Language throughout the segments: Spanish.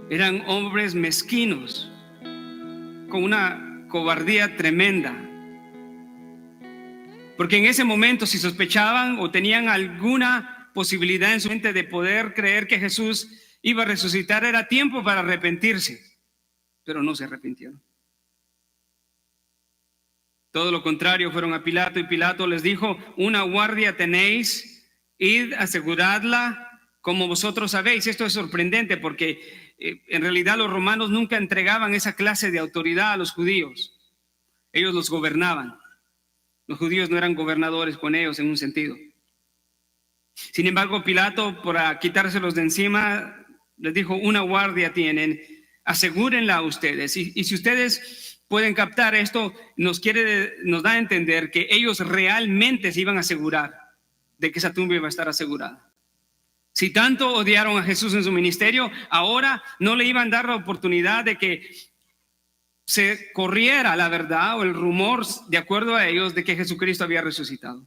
Eran hombres mezquinos, con una cobardía tremenda. Porque en ese momento, si sospechaban o tenían alguna posibilidad en su mente de poder creer que Jesús iba a resucitar, era tiempo para arrepentirse. Pero no se arrepintieron. Todo lo contrario, fueron a Pilato y Pilato les dijo: una guardia tenéis, id, aseguradla como vosotros sabéis. Esto es sorprendente porque en realidad los romanos nunca entregaban esa clase de autoridad a los judíos. Ellos los gobernaban. Los judíos no eran gobernadores con ellos en un sentido. Sin embargo, Pilato, para quitárselos de encima, les dijo: una guardia tienen, asegúrenla ustedes. Y si ustedes pueden captar esto, nos da a entender que ellos realmente se iban a asegurar de que esa tumba iba a estar asegurada. Si tanto odiaron a Jesús en su ministerio, ahora no le iban a dar la oportunidad de que se corriera la verdad o el rumor, de acuerdo a ellos, de que Jesucristo había resucitado.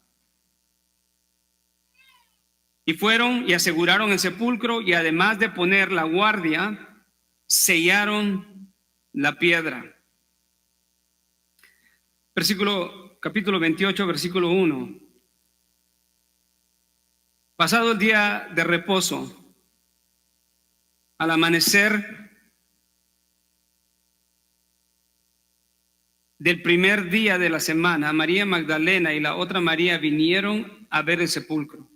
Y fueron y aseguraron el sepulcro, y además de poner la guardia, sellaron la piedra. Capítulo 28, versículo 1. Pasado el día de reposo, al amanecer del primer día de la semana, María Magdalena y la otra María vinieron a ver el sepulcro.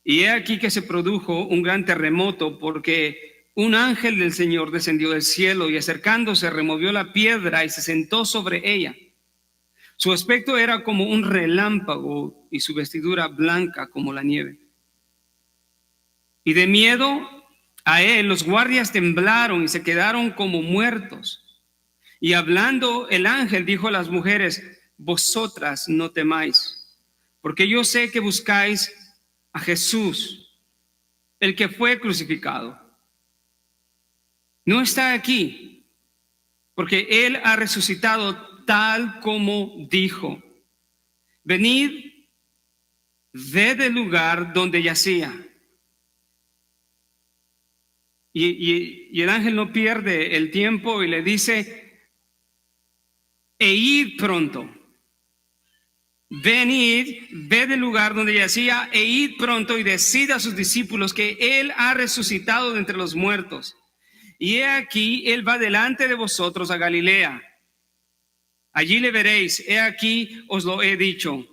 Y he aquí que se produjo un gran terremoto, porque un ángel del Señor descendió del cielo y acercándose removió la piedra y se sentó sobre ella. Su aspecto era como un relámpago y su vestidura blanca como la nieve. Y de miedo a él, los guardias temblaron y se quedaron como muertos. Y hablando el ángel dijo a las mujeres: vosotras no temáis, porque yo sé que buscáis a Jesús, el que fue crucificado. No está aquí, porque él ha resucitado tal como dijo. Venid, ved el lugar donde yacía. Y el ángel no pierde el tiempo y le dice: e id pronto. Venid, ved el lugar donde yacía, e id pronto y decid a sus discípulos que él ha resucitado de entre los muertos. Y he aquí, él va delante de vosotros a Galilea. Allí le veréis, he aquí os lo he dicho.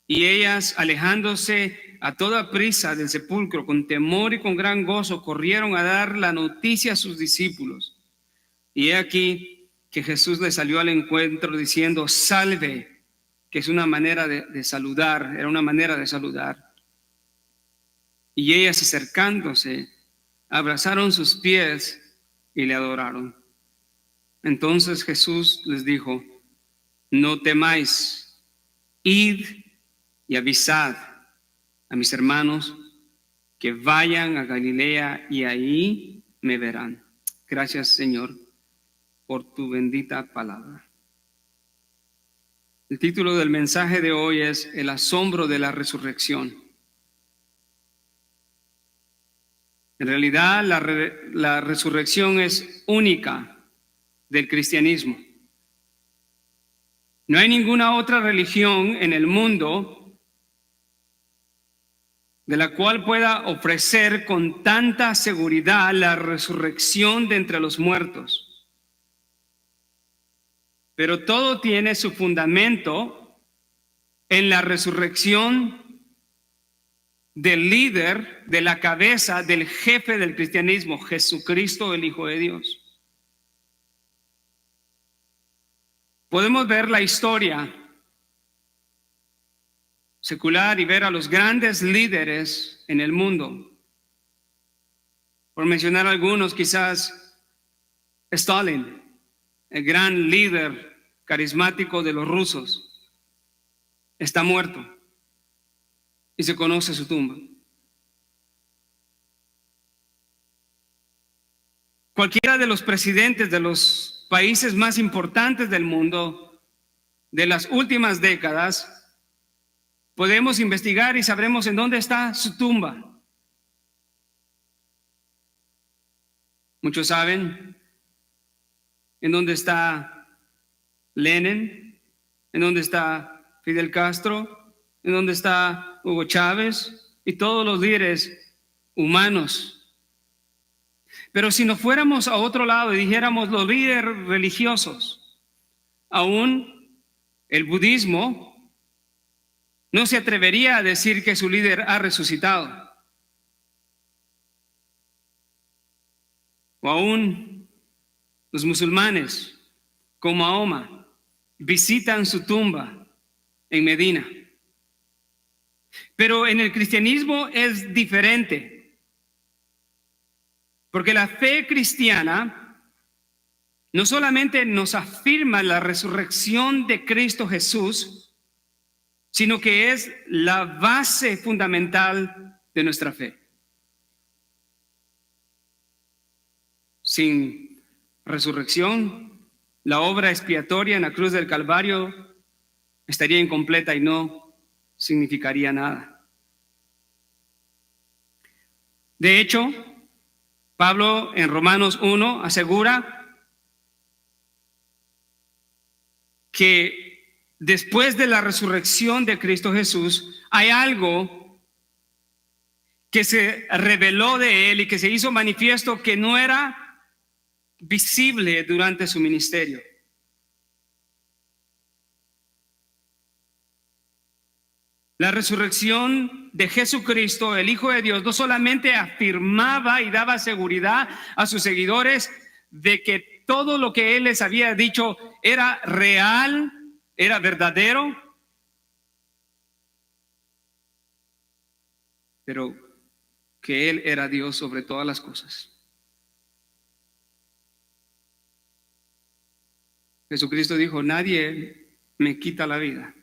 Y ellas, alejándose a toda prisa del sepulcro, con temor y con gran gozo, corrieron a dar la noticia a sus discípulos. Y he aquí que Jesús les salió al encuentro diciendo: salve, que es una manera de saludar, era una manera de saludar. Y ellas, acercándose, abrazaron sus pies y le adoraron. Entonces Jesús les dijo: no temáis, id y avisad a mis hermanos que vayan a Galilea y ahí me verán. Gracias, Señor, por tu bendita palabra. El título del mensaje de hoy es El asombro de la resurrección. En realidad, la resurrección es única del cristianismo. No hay ninguna otra religión en el mundo de la cual pueda ofrecer con tanta seguridad la resurrección de entre los muertos. Pero todo tiene su fundamento en la resurrección del líder, de la cabeza, del jefe del cristianismo, Jesucristo, el Hijo de Dios. Podemos ver la historia secular y ver a los grandes líderes en el mundo. Por mencionar algunos, quizás Stalin, el gran líder carismático de los rusos, está muerto y se conoce su tumba. Cualquiera de los presidentes de los países más importantes del mundo de las últimas décadas, podemos investigar y sabremos en dónde está su tumba. Muchos saben en dónde está Lenin, en dónde está Fidel Castro, en dónde está Hugo Chávez y todos los líderes humanos. Pero si nos fuéramos a otro lado y dijéramos los líderes religiosos, aún el budismo no se atrevería a decir que su líder ha resucitado. O aún los musulmanes, como Mahoma, visitan su tumba en Medina. Pero en el cristianismo es diferente, porque la fe cristiana no solamente nos afirma la resurrección de Cristo Jesús, sino que es la base fundamental de nuestra fe. Sin resurrección, la obra expiatoria en la cruz del Calvario estaría incompleta y no significaría nada. De hecho, Pablo en Romanos 1 asegura que después de la resurrección de Cristo Jesús hay algo que se reveló de él y que se hizo manifiesto que no era visible durante su ministerio. La resurrección de Jesucristo, el Hijo de Dios, no solamente afirmaba y daba seguridad a sus seguidores de que todo lo que Él les había dicho era real, era verdadero, pero que Él era Dios sobre todas las cosas. Jesucristo dijo: nadie me quita la vida,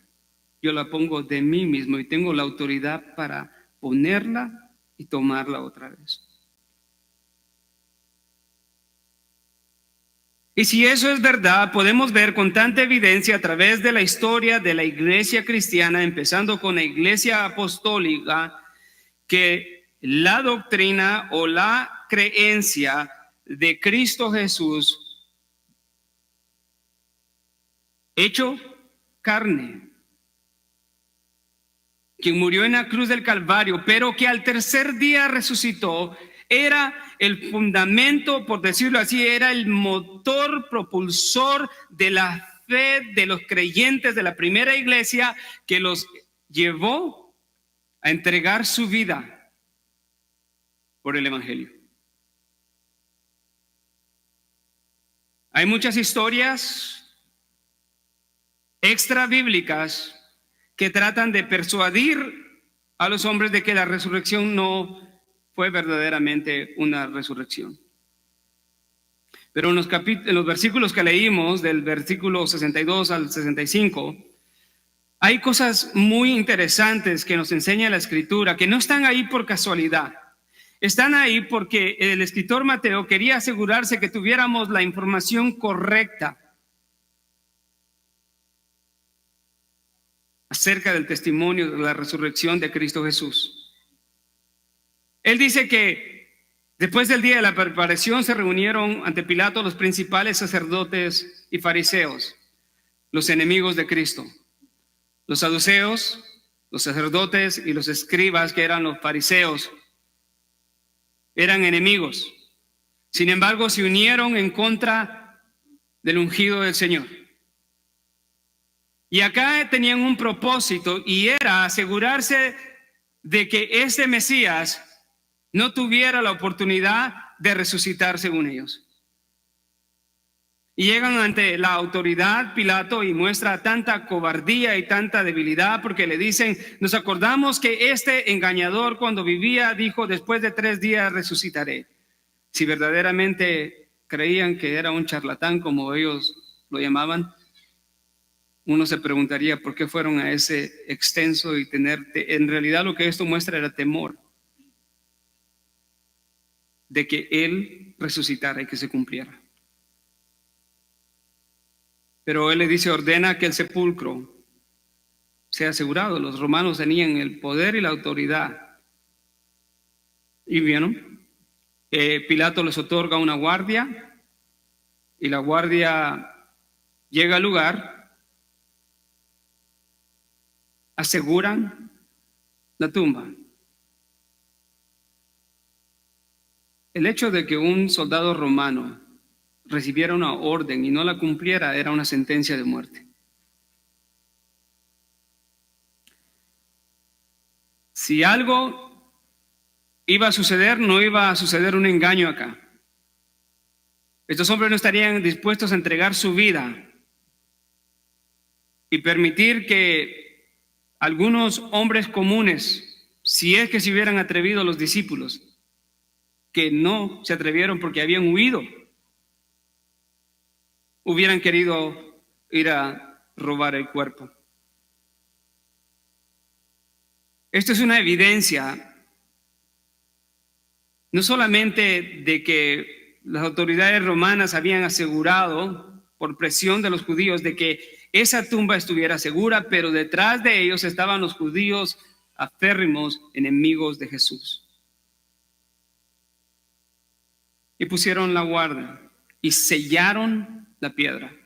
yo la pongo de mí mismo y tengo la autoridad para ponerla y tomarla otra vez. Y si eso es verdad, podemos ver con tanta evidencia a través de la historia de la iglesia cristiana, empezando con la iglesia apostólica, que la doctrina o la creencia de Cristo Jesús hecho carne, quien murió en la cruz del Calvario, pero que al tercer día resucitó, era el fundamento, por decirlo así, era el motor propulsor de la fe de los creyentes de la primera iglesia, que los llevó a entregar su vida por el evangelio. Hay muchas historias extra bíblicas que tratan de persuadir a los hombres de que la resurrección no fue verdaderamente una resurrección. Pero en los versículos que leímos, del versículo 62 al 65, hay cosas muy interesantes que nos enseña la Escritura, que no están ahí por casualidad. Están ahí porque el escritor Mateo quería asegurarse que tuviéramos la información correcta acerca del testimonio de la resurrección de Cristo Jesús. Él dice que después del día de la preparación se reunieron ante Pilato los principales sacerdotes y fariseos, los enemigos de Cristo. Los saduceos, los sacerdotes y los escribas, que eran los fariseos, eran enemigos. Sin embargo, se unieron en contra del ungido del Señor. Y acá tenían un propósito, y era asegurarse de que este Mesías no tuviera la oportunidad de resucitar según ellos. Y llegan ante la autoridad Pilato y muestra tanta cobardía y tanta debilidad, porque le dicen: nos acordamos que este engañador, cuando vivía, dijo: después de 3 días resucitaré. Si verdaderamente creían que era un charlatán, como ellos lo llamaban, uno se preguntaría por qué fueron a ese extenso y en realidad lo que esto muestra era temor de que él resucitara y que se cumpliera. Pero él le dice: ordena que el sepulcro sea asegurado. Los romanos tenían el poder y la autoridad. Y vieron, Pilato les otorga una guardia y la guardia llega al lugar, aseguran la tumba. El hecho de que un soldado romano recibiera una orden y no la cumpliera era una sentencia de muerte. Si algo iba a suceder, no iba a suceder un engaño acá. Estos hombres no estarían dispuestos a entregar su vida y permitir que algunos hombres comunes, si es que se hubieran atrevido los discípulos, que no se atrevieron porque habían huido, hubieran querido ir a robar el cuerpo. Esto es una evidencia no solamente de que las autoridades romanas habían asegurado por presión de los judíos de que esa tumba estuviera segura, pero detrás de ellos estaban los judíos acérrimos enemigos de Jesús. Y pusieron la guardia y sellaron la piedra.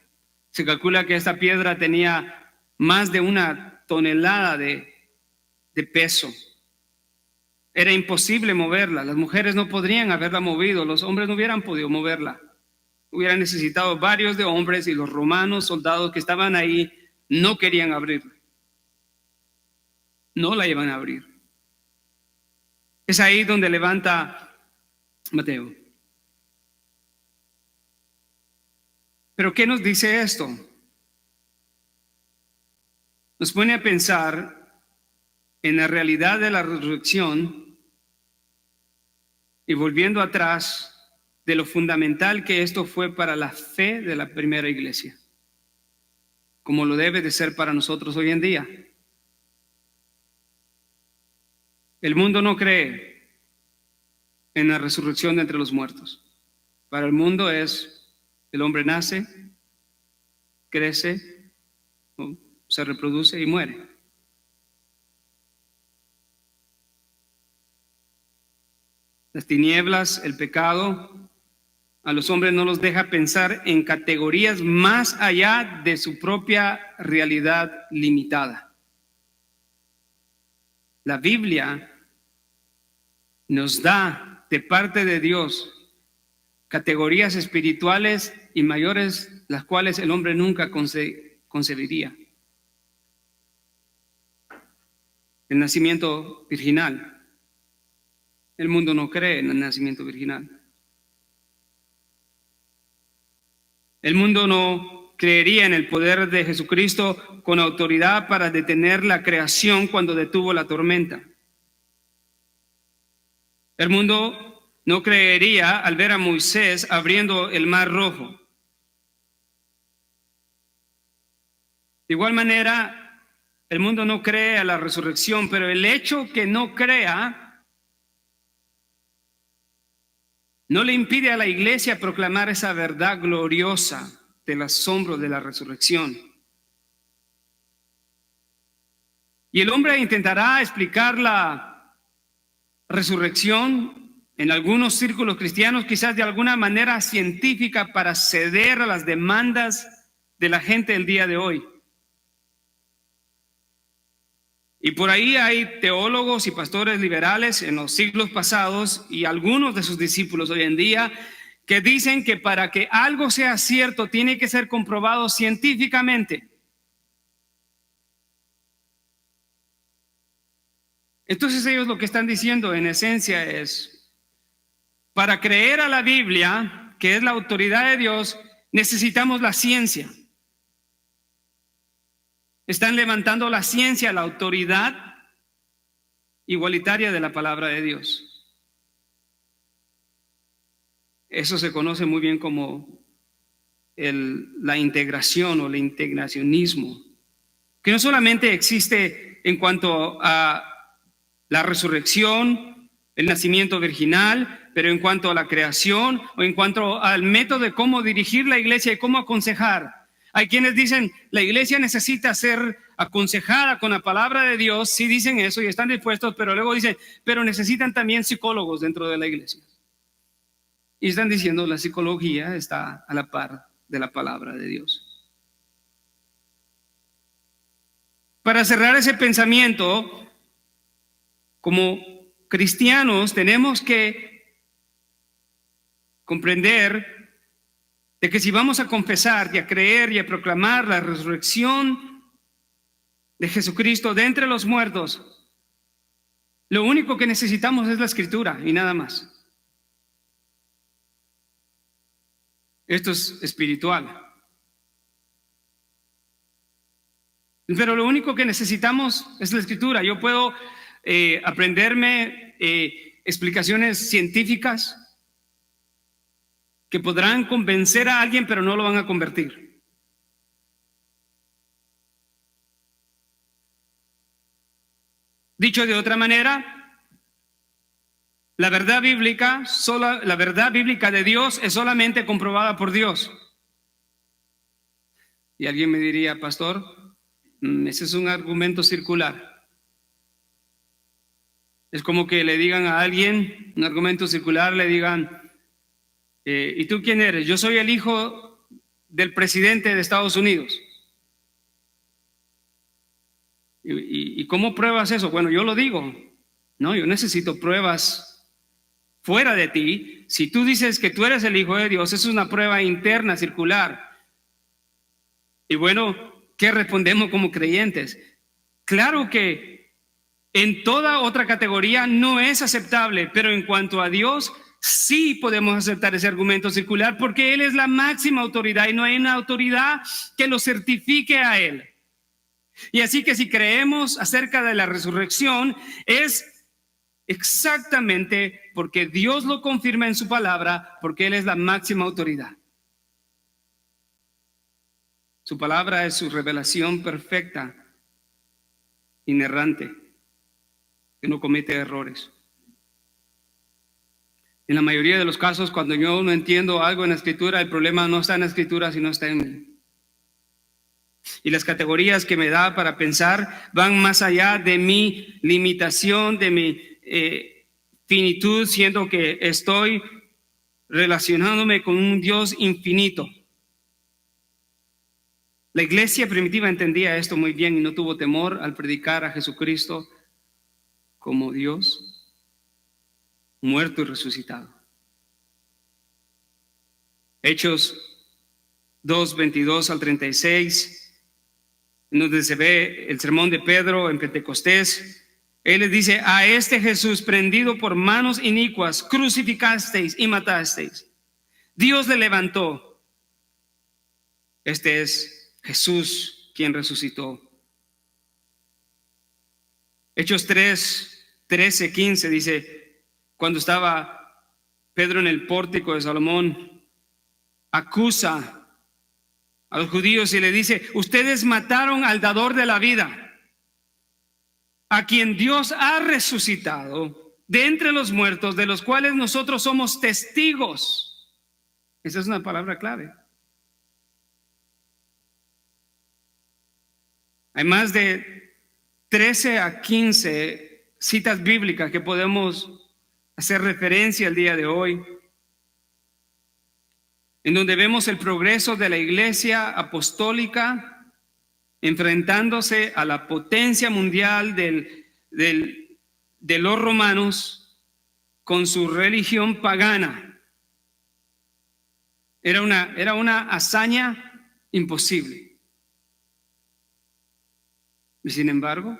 Se calcula que esta piedra tenía más de 1 tonelada de peso. Era imposible moverla. Las mujeres no podrían haberla movido. Los hombres no hubieran podido moverla. Hubieran necesitado varios de hombres y los romanos, soldados que estaban ahí, no querían abrirla. No la iban a abrir. Es ahí donde levanta Mateo. Pero ¿qué nos dice esto? Nos pone a pensar en la realidad de la resurrección y volviendo atrás de lo fundamental que esto fue para la fe de la primera iglesia, como lo debe de ser para nosotros hoy en día. El mundo no cree en la resurrección de entre los muertos. Para el mundo es: el hombre nace, crece, se reproduce y muere. Las tinieblas, el pecado, a los hombres no los deja pensar en categorías más allá de su propia realidad limitada. La Biblia nos da de parte de Dios categorías espirituales y mayores, las cuales el hombre nunca concebiría. El nacimiento virginal. El mundo no cree en el nacimiento virginal. El mundo no creería en el poder de Jesucristo con autoridad para detener la creación cuando detuvo la tormenta. El mundo no creería al ver a Moisés abriendo el mar rojo. De igual manera, el mundo no cree a la resurrección, pero el hecho que no crea no le impide a la iglesia proclamar esa verdad gloriosa del asombro de la resurrección. Y el hombre intentará explicar la resurrección en algunos círculos cristianos, quizás de alguna manera científica, para ceder a las demandas de la gente del día de hoy. Y por ahí hay teólogos y pastores liberales en los siglos pasados y algunos de sus discípulos hoy en día que dicen que para que algo sea cierto tiene que ser comprobado científicamente. Entonces ellos lo que están diciendo en esencia es: para creer a la Biblia, que es la autoridad de Dios, necesitamos la ciencia. Están levantando la ciencia, la autoridad igualitaria de la palabra de Dios. Eso se conoce muy bien como la integración o el integracionismo, que no solamente existe en cuanto a la resurrección, el nacimiento virginal, pero en cuanto a la creación o en cuanto al método de cómo dirigir la iglesia y cómo aconsejar. Hay quienes dicen la iglesia necesita ser aconsejada con la palabra de Dios. Sí dicen eso y están dispuestos, pero luego dicen, pero necesitan también psicólogos dentro de la iglesia. Y están diciendo la psicología está a la par de la palabra de Dios. Para cerrar ese pensamiento, como cristianos tenemos que comprender de que si vamos a confesar y a creer y a proclamar la resurrección de Jesucristo de entre los muertos, lo único que necesitamos es la Escritura y nada más. Esto es espiritual. Pero lo único que necesitamos es la Escritura. Yo puedo aprenderme explicaciones científicas que podrán convencer a alguien, pero no lo van a convertir. Dicho de otra manera, la verdad bíblica de Dios es solamente comprobada por Dios. Y alguien me diría, pastor, ese es un argumento circular. Es como que le digan a alguien, un argumento circular, le digan, ¿y tú quién eres? Yo soy el hijo del presidente de Estados Unidos. ¿Y cómo pruebas eso? Bueno, yo lo digo. No, yo necesito pruebas fuera de ti. Si tú dices que tú eres el hijo de Dios, eso es una prueba interna, circular. Y bueno, ¿qué respondemos como creyentes? Claro que en toda otra categoría no es aceptable, pero en cuanto a Dios, sí podemos aceptar ese argumento circular porque Él es la máxima autoridad y no hay una autoridad que lo certifique a Él. Y así que si creemos acerca de la resurrección, es exactamente porque Dios lo confirma en su palabra, porque Él es la máxima autoridad. Su palabra es su revelación perfecta, inerrante, que no comete errores. En la mayoría de los casos, cuando yo no entiendo algo en la Escritura, el problema no está en la Escritura, sino está en mí. Y las categorías que me da para pensar van más allá de mi limitación, de mi finitud, siendo que estoy relacionándome con un Dios infinito. La iglesia primitiva entendía esto muy bien y no tuvo temor al predicar a Jesucristo como Dios, muerto y resucitado. Hechos 2:22 al 36, donde se ve el sermón de Pedro en Pentecostés. Él les dice: a este Jesús, prendido por manos inicuas, crucificasteis y matasteis. Dios le levantó. Este es Jesús quien resucitó. Hechos 3:13-15 dice: cuando estaba Pedro en el pórtico de Salomón, acusa a los judíos y le dice: ustedes mataron al dador de la vida, a quien Dios ha resucitado de entre los muertos, de los cuales nosotros somos testigos. Esa es una palabra clave. Hay más de 13 a 15 citas bíblicas que podemos hacer referencia el día de hoy, en donde vemos el progreso de la iglesia apostólica enfrentándose a la potencia mundial de los romanos con su religión pagana. Era una hazaña imposible. Y sin embargo,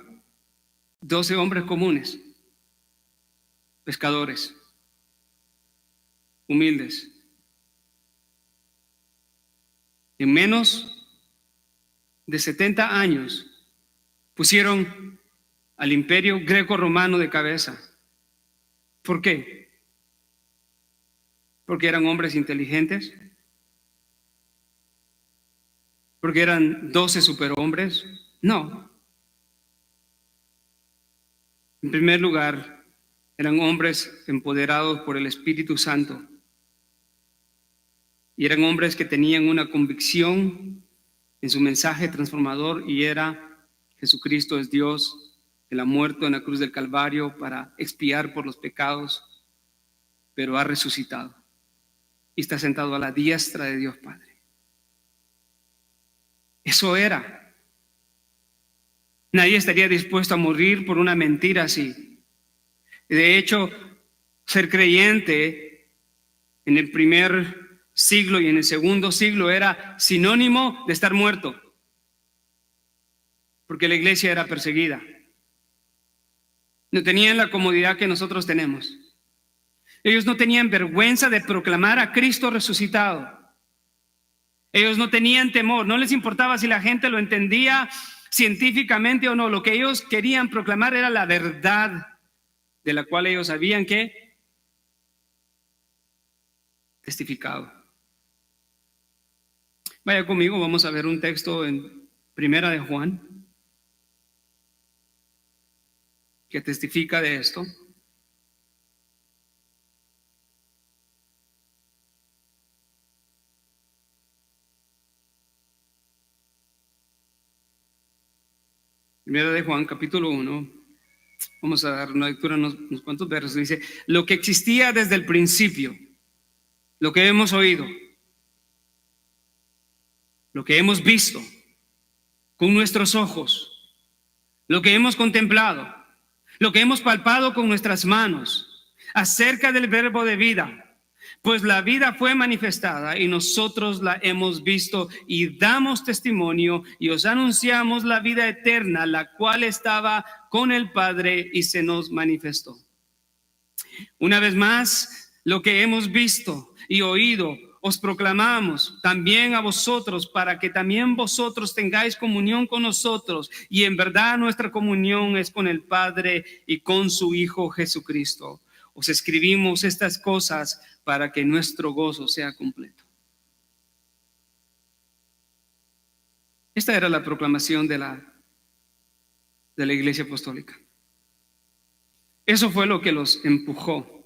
12 hombres comunes, pescadores, humildes, en menos de 70 años pusieron al imperio greco-romano de cabeza. ¿Por qué? ¿Porque eran hombres inteligentes? ¿Porque eran 12 superhombres? No. En primer lugar, eran hombres empoderados por el Espíritu Santo. Y eran hombres que tenían una convicción en su mensaje transformador, y era: Jesucristo es Dios, Él ha muerto en la cruz del Calvario para expiar por los pecados, pero ha resucitado. y está sentado a la diestra de Dios Padre. Eso era. Nadie estaría dispuesto a morir por una mentira así. De hecho, ser creyente en el primer siglo y en el segundo siglo era sinónimo de estar muerto, porque la iglesia era perseguida. No tenían la comodidad que nosotros tenemos. Ellos no tenían vergüenza de proclamar a Cristo resucitado. Ellos no tenían temor, no les importaba si la gente lo entendía científicamente o no. Lo que ellos querían proclamar era la verdad de la cual ellos habían que testificado. Vaya conmigo, vamos a ver un texto en Primera de Juan que testifica de esto. Primera de Juan, capítulo 1. Vamos a dar una lectura, unos cuantos versos. Dice: lo que existía desde el principio, lo que hemos oído, lo que hemos visto con nuestros ojos, lo que hemos contemplado, lo que hemos palpado con nuestras manos, acerca del verbo de vida. Pues la vida fue manifestada y nosotros la hemos visto y damos testimonio y os anunciamos la vida eterna, la cual estaba con el Padre y se nos manifestó. Una vez más, lo que hemos visto y oído os proclamamos también a vosotros, para que también vosotros tengáis comunión con nosotros. Y en verdad nuestra comunión es con el Padre y con su Hijo Jesucristo. Os escribimos estas cosas para que nuestro gozo sea completo. Esta era la proclamación de la Iglesia Apostólica. Eso fue lo que los empujó.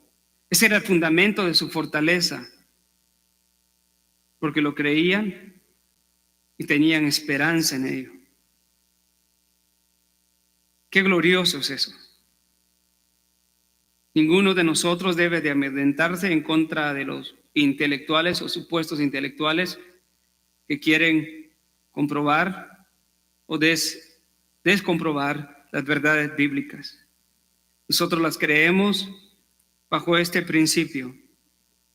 Ese era el fundamento de su fortaleza, porque lo creían y tenían esperanza en ello. Qué glorioso es eso. Ninguno de nosotros debe de amedrentarse en contra de los intelectuales o supuestos intelectuales que quieren comprobar o descomprobar las verdades bíblicas. Nosotros las creemos bajo este principio.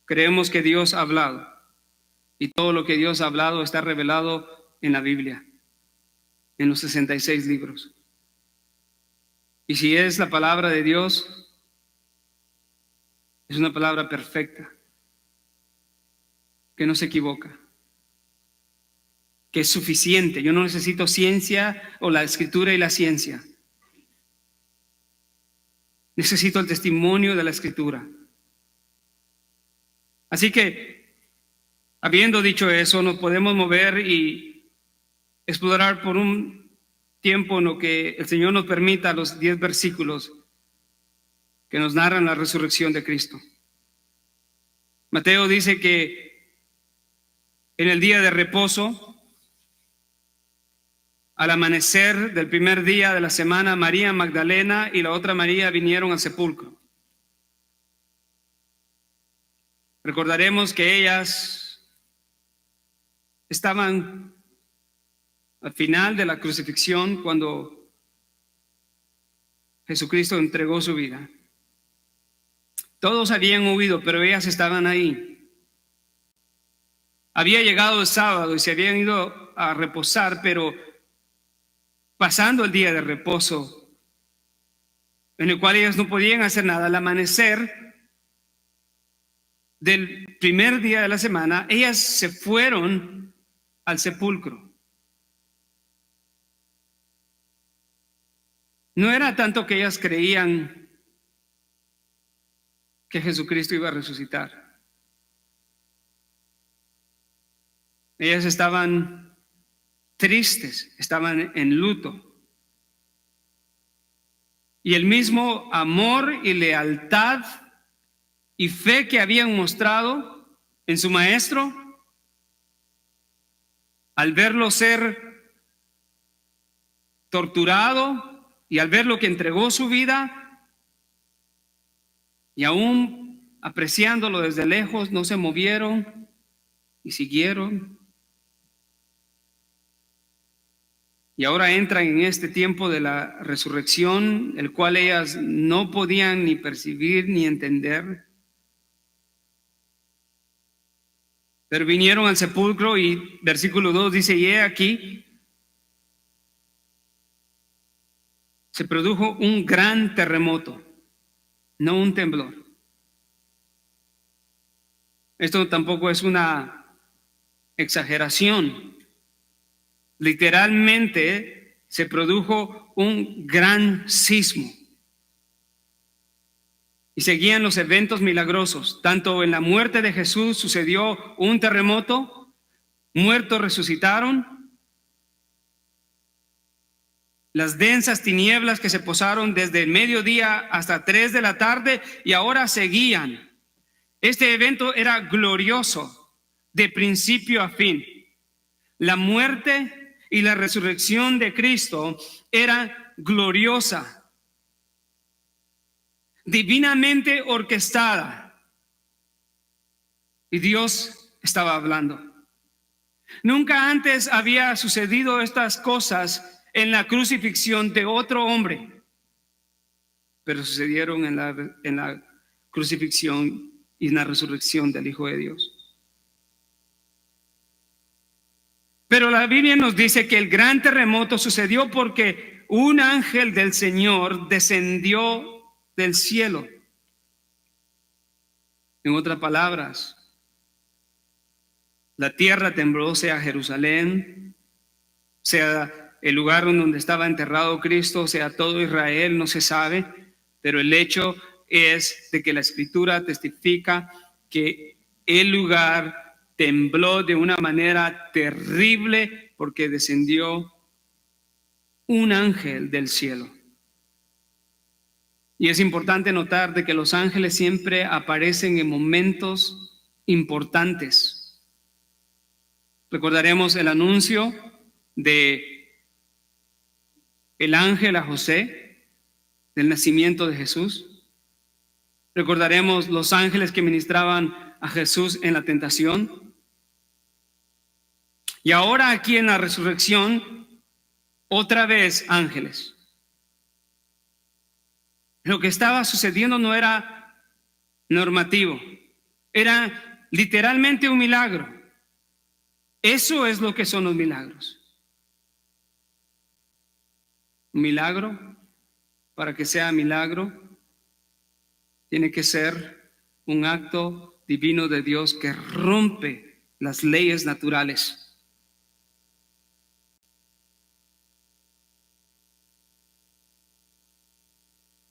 Creemos que Dios ha hablado y todo lo que Dios ha hablado está revelado en la Biblia, en los 66 libros. Y si es la palabra de Dios, es una palabra perfecta, que no se equivoca, que es suficiente. Yo no necesito ciencia o la escritura y la ciencia. Necesito el testimonio de la escritura. Así que, habiendo dicho eso, nos podemos mover y explorar por un tiempo en lo que el Señor nos permita los 10 versículos que nos narran la resurrección de Cristo. Mateo dice que en el día de reposo, al amanecer del primer día de la semana, María Magdalena y la otra María vinieron al sepulcro. Recordaremos que ellas estaban al final de la crucifixión cuando Jesucristo entregó su vida. Todos habían huido, pero ellas estaban ahí. Había llegado el sábado y se habían ido a reposar, pero pasando el día de reposo, en el cual ellas no podían hacer nada, al amanecer del primer día de la semana, ellas se fueron al sepulcro. No era tanto que ellas creían que Jesucristo iba a resucitar. Ellas estaban tristes, estaban en luto. Y el mismo amor y lealtad y fe que habían mostrado en su maestro, al verlo ser torturado y al verlo que entregó su vida, y aún apreciándolo desde lejos, no se movieron y siguieron. Y ahora entran en este tiempo de la resurrección, el cual ellas no podían ni percibir ni entender. Pero vinieron al sepulcro y versículo 2 dice, y he aquí, se produjo un gran terremoto, no un temblor. Esto tampoco es una exageración. Literalmente se produjo un gran sismo. Y seguían los eventos milagrosos. Tanto en la muerte de Jesús sucedió un terremoto, muertos resucitaron, las densas tinieblas que se posaron desde el mediodía hasta 3 de la tarde y ahora seguían. Este evento era glorioso de principio a fin. La muerte y la resurrección de Cristo era gloriosa, divinamente orquestada. Y Dios estaba hablando. Nunca antes había sucedido estas cosas en la crucifixión de otro hombre, pero sucedieron en la crucifixión y en la resurrección del Hijo de Dios. Pero la Biblia nos dice que el gran terremoto sucedió porque un ángel del Señor descendió del cielo. En otras palabras, la tierra tembló, sea Jerusalén, sea el lugar donde estaba enterrado Cristo, sea todo Israel, no se sabe, pero el hecho es de que la Escritura testifica que el lugar tembló de una manera terrible porque descendió un ángel del cielo. Y es importante notar de que los ángeles siempre aparecen en momentos importantes. Recordaremos el anuncio de el ángel a José del nacimiento de Jesús. Recordaremos los ángeles que ministraban a Jesús en la tentación. Y ahora aquí en la resurrección, otra vez ángeles. Lo que estaba sucediendo no era normativo, era literalmente un milagro. Eso es lo que son los milagros. Un milagro, para que sea milagro, tiene que ser un acto divino de Dios que rompe las leyes naturales.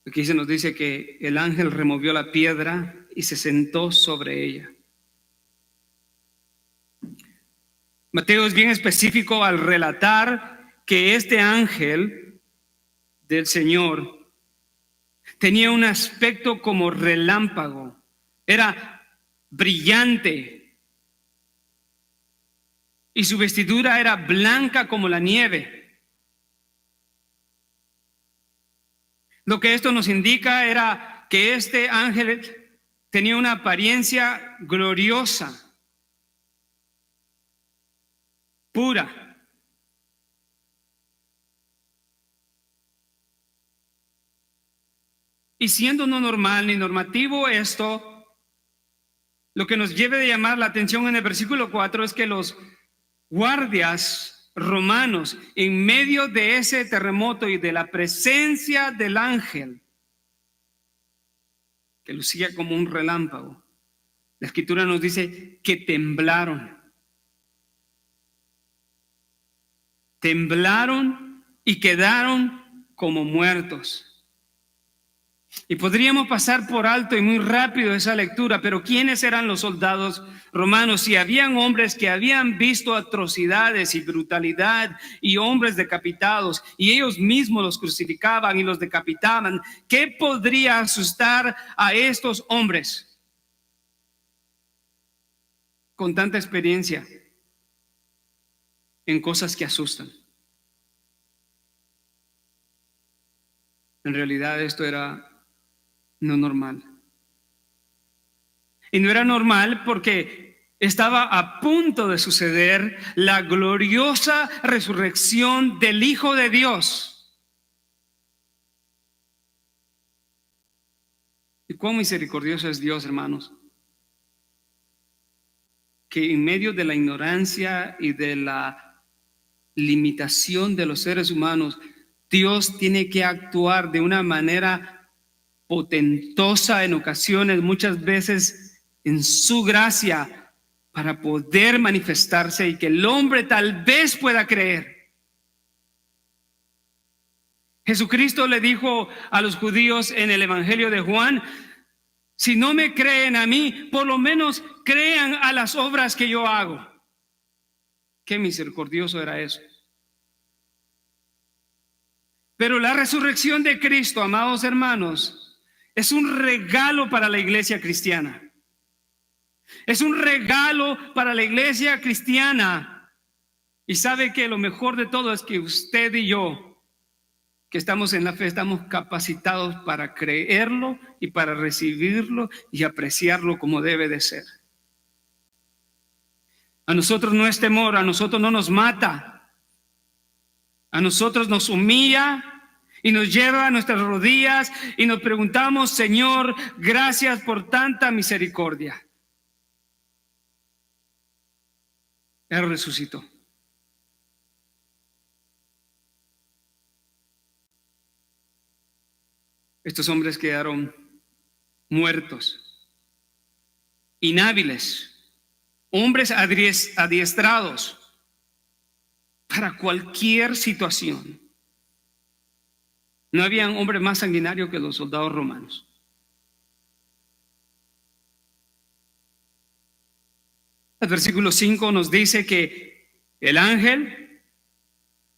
Aquí se nos dice que el ángel removió la piedra y se sentó sobre ella. Mateo es bien específico al relatar que este ángel del Señor tenía un aspecto como relámpago, era brillante y su vestidura era blanca como la nieve. Lo que esto nos indica era que este ángel tenía una apariencia gloriosa, pura. Y siendo no normal ni normativo esto, lo que nos debe de llamar la atención en el versículo 4 es que los guardias romanos, en medio de ese terremoto y de la presencia del ángel, que lucía como un relámpago, la Escritura nos dice que temblaron. Temblaron y quedaron como muertos. Y podríamos pasar por alto y muy rápido esa lectura, pero ¿quiénes eran los soldados romanos? Si habían hombres que habían visto atrocidades y brutalidad y hombres decapitados y ellos mismos los crucificaban y los decapitaban, ¿qué podría asustar a estos hombres con tanta experiencia en cosas que asustan? En realidad esto era no normal. Y no era normal porque estaba a punto de suceder la gloriosa resurrección del Hijo de Dios. Y cuán misericordioso es Dios, hermanos, que en medio de la ignorancia y de la limitación de los seres humanos, Dios tiene que actuar de una manera potentosa en ocasiones, muchas veces en su gracia, para poder manifestarse y que el hombre tal vez pueda creer. Jesucristo le dijo a los judíos en el Evangelio de Juan: si no me creen a mí, por lo menos crean a las obras que yo hago. Qué misericordioso era eso. Pero la resurrección de Cristo, amados hermanos, es un regalo para la iglesia cristiana. Es un regalo para la iglesia cristiana. Y sabe que lo mejor de todo es que usted y yo, que estamos en la fe, estamos capacitados para creerlo y para recibirlo y apreciarlo como debe de ser. A nosotros no es temor, a nosotros no nos mata. A nosotros nos humilla y nos lleva a nuestras rodillas y nos preguntamos: Señor, gracias por tanta misericordia. Él resucitó. Estos hombres quedaron muertos, inhábiles, hombres adiestrados para cualquier situación. No había un hombre más sanguinario que los soldados romanos. El versículo 5 nos dice que el ángel,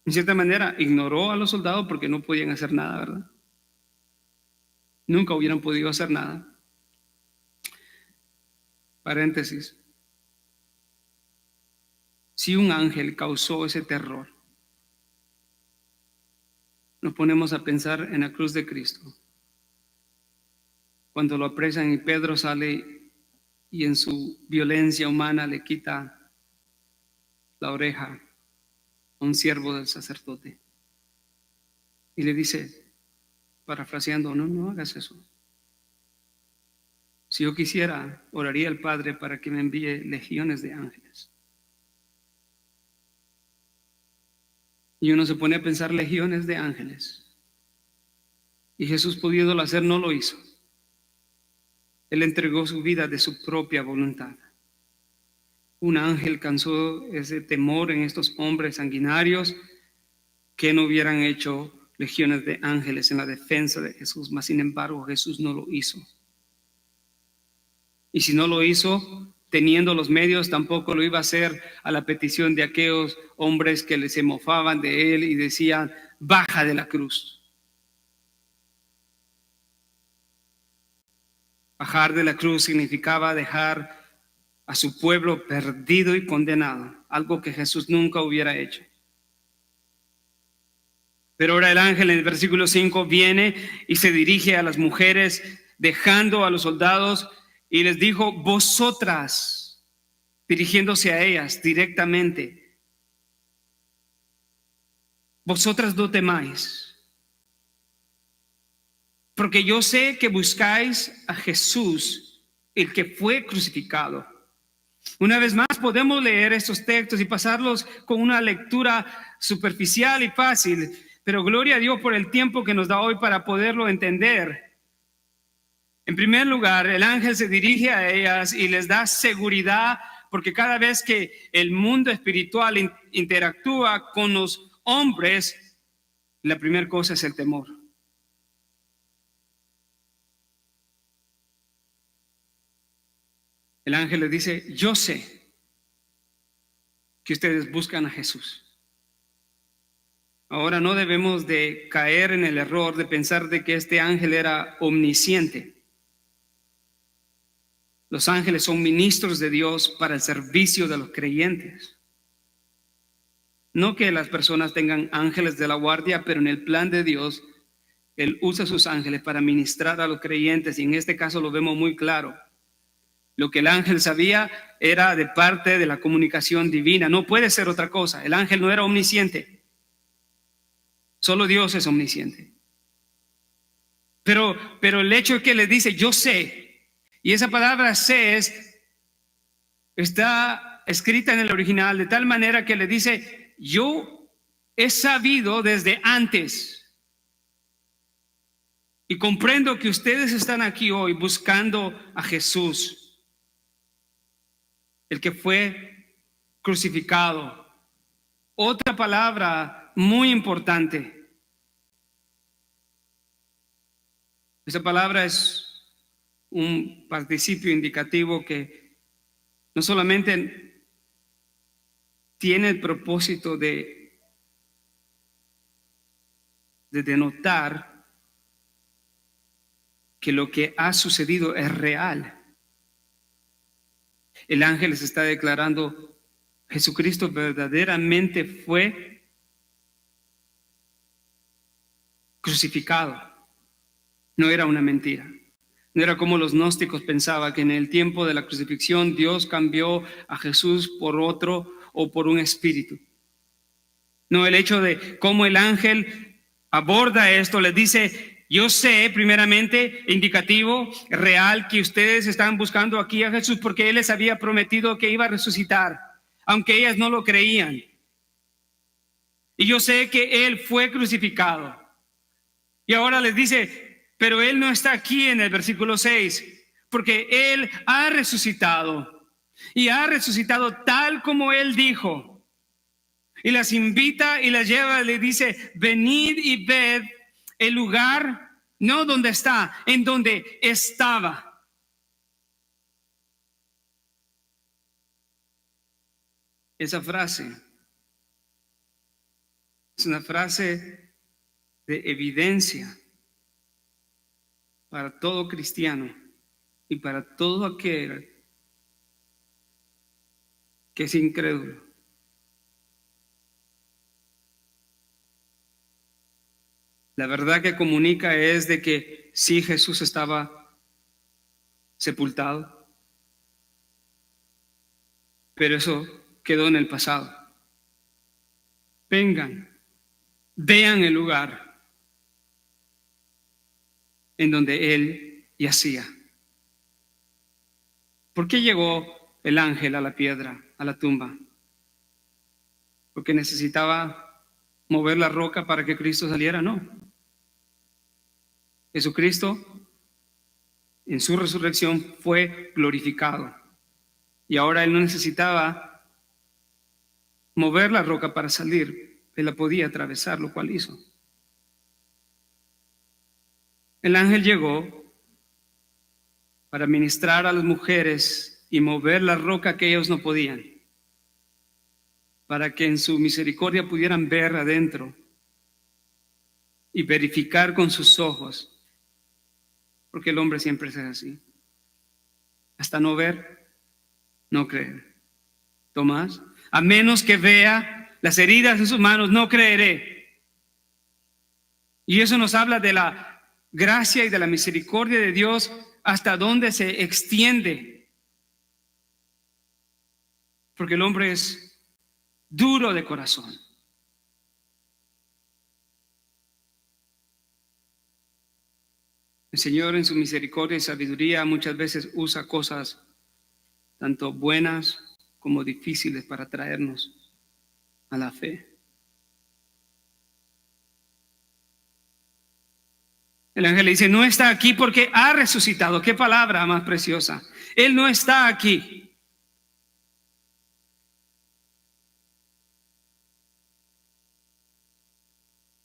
en cierta manera, ignoró a los soldados porque no podían hacer nada, ¿verdad? Nunca hubieran podido hacer nada. Paréntesis. Si un ángel causó ese terror, nos ponemos a pensar en la cruz de Cristo. Cuando lo apresan y Pedro sale y en su violencia humana le quita la oreja a un siervo del sacerdote y le dice, parafraseando: no hagas eso. Si yo quisiera, oraría al Padre para que me envíe legiones de ángeles. Y uno se pone a pensar: legiones de ángeles. Y Jesús, pudiéndolo hacer, no lo hizo. Él entregó su vida de su propia voluntad. Un ángel causó ese temor en estos hombres sanguinarios que no hubieran hecho legiones de ángeles en la defensa de Jesús, mas sin embargo Jesús no lo hizo. Y si no lo hizo, teniendo los medios, tampoco lo iba a hacer a la petición de aquellos hombres que se mofaban de él y decían: baja de la cruz. Bajar de la cruz significaba dejar a su pueblo perdido y condenado, algo que Jesús nunca hubiera hecho. Pero ahora el ángel en el versículo 5 viene y se dirige a las mujeres, dejando a los soldados, y les dijo: vosotras, dirigiéndose a ellas directamente, vosotras no temáis, porque yo sé que buscáis a Jesús, el que fue crucificado. Una vez más podemos leer estos textos y pasarlos con una lectura superficial y fácil, pero gloria a Dios por el tiempo que nos da hoy para poderlo entender. En primer lugar, el ángel se dirige a ellas y les da seguridad, porque cada vez que el mundo espiritual interactúa con los hombres, la primera cosa es el temor. El ángel les dice: yo sé que ustedes buscan a Jesús. Ahora no debemos de caer en el error de pensar de que este ángel era omnisciente. Los ángeles son ministros de Dios para el servicio de los creyentes. No que las personas tengan ángeles de la guardia, pero en el plan de Dios, Él usa sus ángeles para ministrar a los creyentes, y en este caso lo vemos muy claro. Lo que el ángel sabía era de parte de la comunicación divina. No puede ser otra cosa. El ángel no era omnisciente. Solo Dios es omnisciente. Pero el hecho es que le dice, yo sé. Y esa palabra sé está escrita en el original de tal manera que le dice, yo he sabido desde antes. Y comprendo que ustedes están aquí hoy buscando a Jesús, el que fue crucificado. Otra palabra muy importante. Esa palabra es un participio indicativo que no solamente tiene el propósito de denotar que lo que ha sucedido es real. El ángel les está declarando, Jesucristo verdaderamente fue crucificado. No era una mentira. No era como los gnósticos pensaban, que en el tiempo de la crucifixión Dios cambió a Jesús por otro o por un espíritu. No, el hecho de cómo el ángel aborda esto, les dice, yo sé primeramente, indicativo, real, que ustedes están buscando aquí a Jesús porque Él les había prometido que iba a resucitar, aunque ellas no lo creían. Y yo sé que Él fue crucificado. Y ahora les dice, pero Él no está aquí en el versículo 6, porque Él ha resucitado. Y ha resucitado tal como Él dijo. Y las invita y las lleva, le dice, venid y ved el lugar, no donde está, en donde estaba. Esa frase es una frase de evidencia para todo cristiano y para todo aquel que es incrédulo. La verdad que comunica es de que sí, Jesús estaba sepultado, pero eso quedó en el pasado. Vengan, vean el lugar en donde Él yacía. ¿Por qué llegó el ángel a la piedra, a la tumba? ¿Porque necesitaba mover la roca para que Cristo saliera? No. Jesucristo en su resurrección fue glorificado y ahora Él no necesitaba mover la roca para salir. Él la podía atravesar, lo cual hizo. El ángel llegó para ministrar a las mujeres y mover la roca que ellos no podían, para que en su misericordia pudieran ver adentro y verificar con sus ojos, porque el hombre siempre es así. Hasta no ver, no creer. Tomás, a menos que vea las heridas en sus manos, no creeré. Y eso nos habla de la gracia y de la misericordia de Dios, hasta donde se extiende. Porque el hombre es duro de corazón. El Señor en su misericordia y sabiduría muchas veces usa cosas tanto buenas como difíciles para traernos a la fe. El ángel le dice, no está aquí porque ha resucitado. Qué palabra más preciosa. Él no está aquí.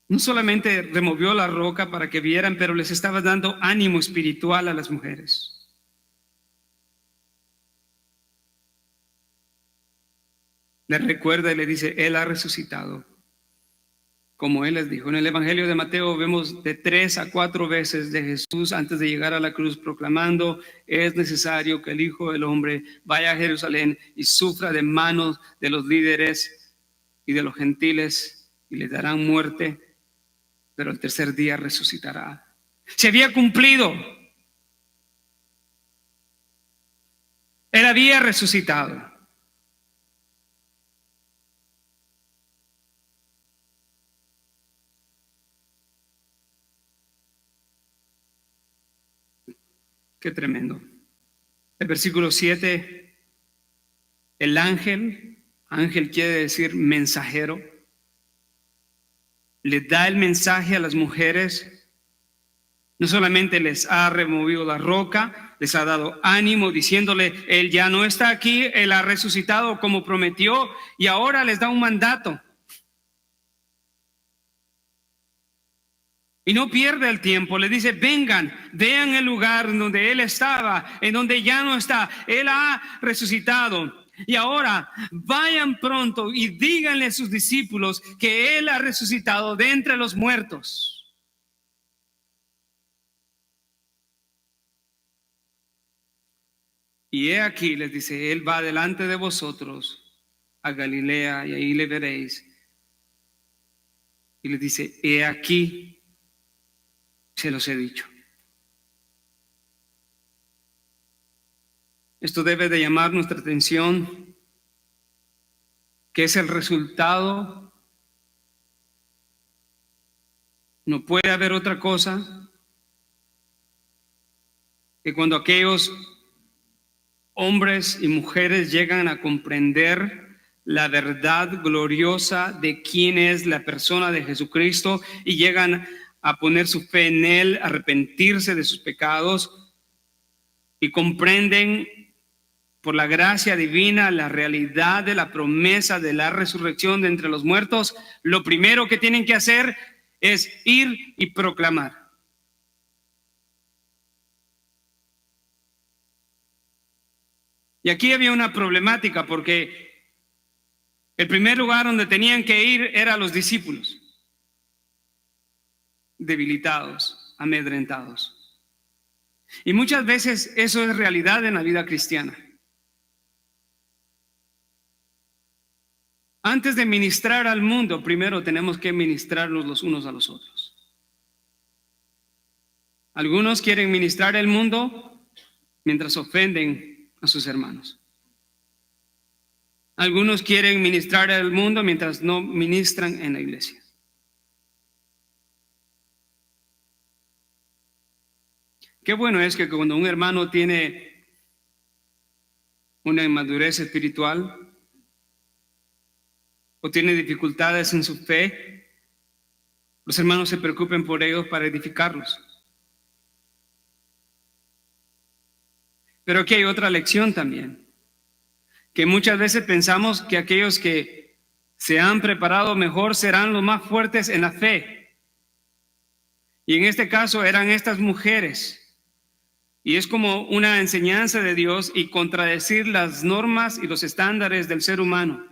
No solamente removió la roca para que vieran, pero les estaba dando ánimo espiritual a las mujeres. Les recuerda y le dice, Él ha resucitado. Como Él les dijo. En el Evangelio de Mateo vemos de 3 a 4 veces de Jesús antes de llegar a la cruz proclamando, es necesario que el Hijo del Hombre vaya a Jerusalén y sufra de manos de los líderes y de los gentiles y le darán muerte, pero el tercer día resucitará. Se había cumplido. Él había resucitado. Qué tremendo. El versículo 7, el ángel quiere decir mensajero, le da el mensaje a las mujeres. No solamente les ha removido la roca, les ha dado ánimo diciéndole, Él ya no está aquí, Él ha resucitado como prometió, y ahora les da un mandato. Y no pierde el tiempo, le dice, vengan, vean el lugar en donde Él estaba, en donde ya no está, Él ha resucitado. Y ahora vayan pronto y díganle a sus discípulos que Él ha resucitado de entre los muertos. Y he aquí, les dice, Él va delante de vosotros a Galilea y ahí le veréis. Y les dice, he aquí, se los he dicho. Esto debe de llamar nuestra atención, que es el resultado. No puede haber otra cosa que cuando aquellos hombres y mujeres llegan a comprender la verdad gloriosa de quién es la persona de Jesucristo y llegan a poner su fe en Él, a arrepentirse de sus pecados y comprenden por la gracia divina la realidad de la promesa de la resurrección de entre los muertos, lo primero que tienen que hacer es ir y proclamar. Y aquí había una problemática porque el primer lugar donde tenían que ir era los discípulos, debilitados, amedrentados. Y muchas veces eso es realidad en la vida cristiana. Antes de ministrar al mundo, primero tenemos que ministrarnos los unos a los otros. Algunos quieren ministrar el mundo mientras ofenden a sus hermanos. Algunos quieren ministrar al mundo mientras no ministran en la iglesia. Qué bueno es que cuando un hermano tiene una inmadurez espiritual o tiene dificultades en su fe, los hermanos se preocupen por ellos para edificarlos. Pero aquí hay otra lección también, que muchas veces pensamos que aquellos que se han preparado mejor serán los más fuertes en la fe. Y en este caso eran estas mujeres. Y es como una enseñanza de Dios y contradecir las normas y los estándares del ser humano.